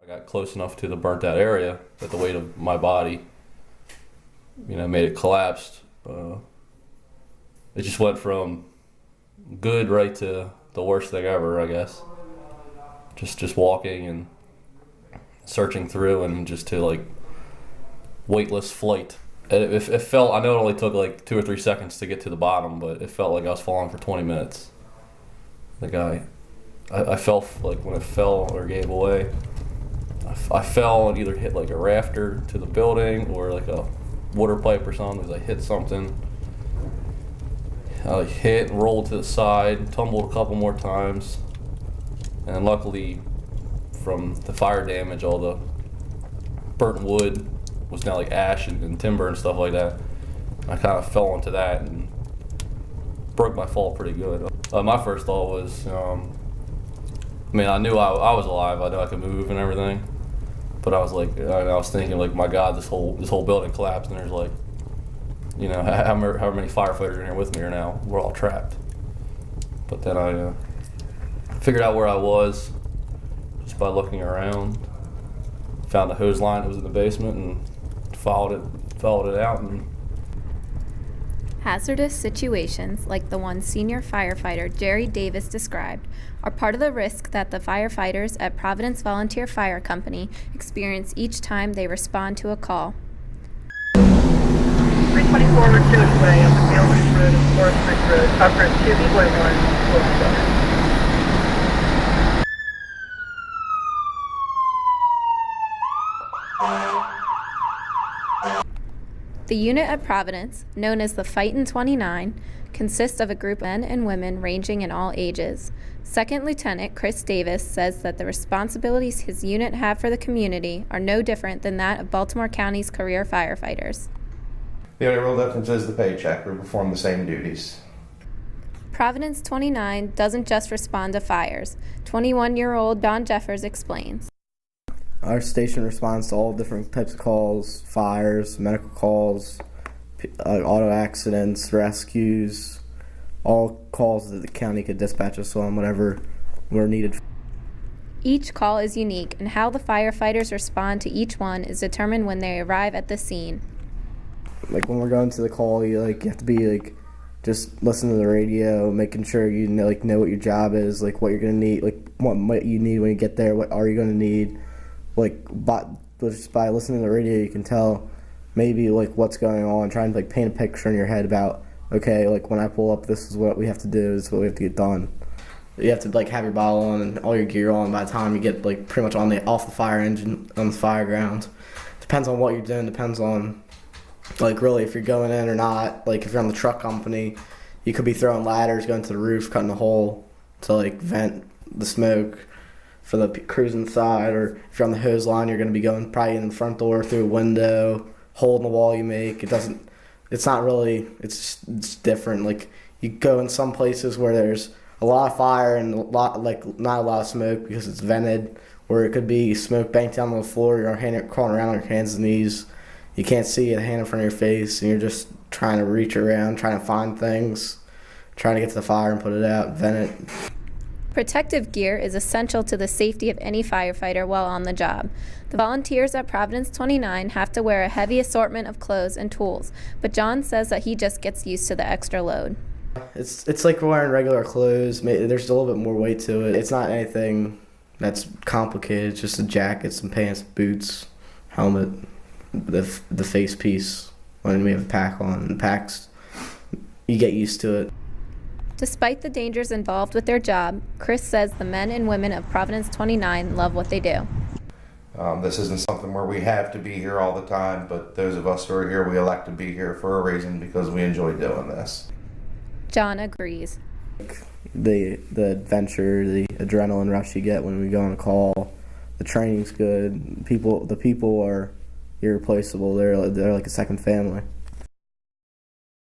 I got close enough to the burnt out area that the weight of my body, made it collapse. It just went from good right to the worst thing ever, I guess. Just walking and searching through and just to like weightless flight. It felt, I know it only took like 2 or 3 seconds to get to the bottom, but it felt like I was falling for 20 minutes. I felt like when it fell or gave away, I fell and either hit like a rafter to the building or like a water pipe or something because I hit something. I hit and rolled to the side, tumbled a couple more times, and luckily from the fire damage, all the burnt wood was now like ash and timber and stuff like that. I kind of fell into that and broke my fall pretty good. My first thought was, I knew I was alive. I knew I could move and everything, but I was thinking like, my God, this whole building collapsed, and there's like, how many firefighters are in here with me right now? We're all trapped. But then I figured out where I was just by looking around. Found the hose line that was in the basement and followed it out. And hazardous situations like the one senior firefighter Jerry Davis described are part of the risk that the firefighters at Providence Volunteer Fire Company experience each time they respond to a call. 324 Church Way up the Gilbert Road and Forest Creek Road, upper 2B11, The unit at Providence, known as the Fightin 29, consists of a group of men and women ranging in all ages. Second Lieutenant Chris Davis says that the responsibilities his unit have for the community are no different than that of Baltimore County's career firefighters. The only real difference is the paycheck. We perform the same duties. Providence 29 doesn't just respond to fires. 21-year-old Don Jeffers explains. Our station responds to all different types of calls: fires, medical calls, auto accidents, rescues, all calls that the county could dispatch us on whenever we're needed. Each call is unique, and how the firefighters respond to each one is determined when they arrive at the scene. Like when we're going to the call, you have to be just listen to the radio, making sure you know what your job is, like what you're gonna need, like what you need when you get there, what are you gonna need. Just by listening to the radio, you can tell maybe what's going on, trying to paint a picture in your head about, okay, when I pull up, this is what we have to do, this is what we have to get done. You have to have your bottle on and all your gear on by the time you get pretty much off the fire engine, on the fire ground. Depends on what you're doing, depends on really if you're going in or not. If you're on the truck company, you could be throwing ladders, going to the roof, cutting a hole to vent the smoke for the crews inside. Or if you're on the hose line, you're going to be going probably in the front door, through a window, hole in the wall you make. It's different. You go in some places where there's a lot of fire and not a lot of smoke because it's vented, or it could be smoke banked down on the floor, you're crawling around on your hands and knees. You can't see a hand in front of your face, and you're just trying to reach around, trying to find things, trying to get to the fire and put it out, vent it. Protective gear is essential to the safety of any firefighter while on the job. The volunteers at Providence 29 have to wear a heavy assortment of clothes and tools, but John says that he just gets used to the extra load. It's like wearing regular clothes. There's a little bit more weight to it. It's not anything that's complicated. It's just a jacket, some pants, boots, helmet, the face piece when we have a pack on. The packs, you get used to it. Despite the dangers involved with their job, Chris says the men and women of Providence 29 love what they do. This isn't something where we have to be here all the time, but those of us who are here, we elect to be here for a reason because we enjoy doing this. John agrees. The adventure, the adrenaline rush you get when we go on a call, the training's good. The people are irreplaceable. They're like a second family.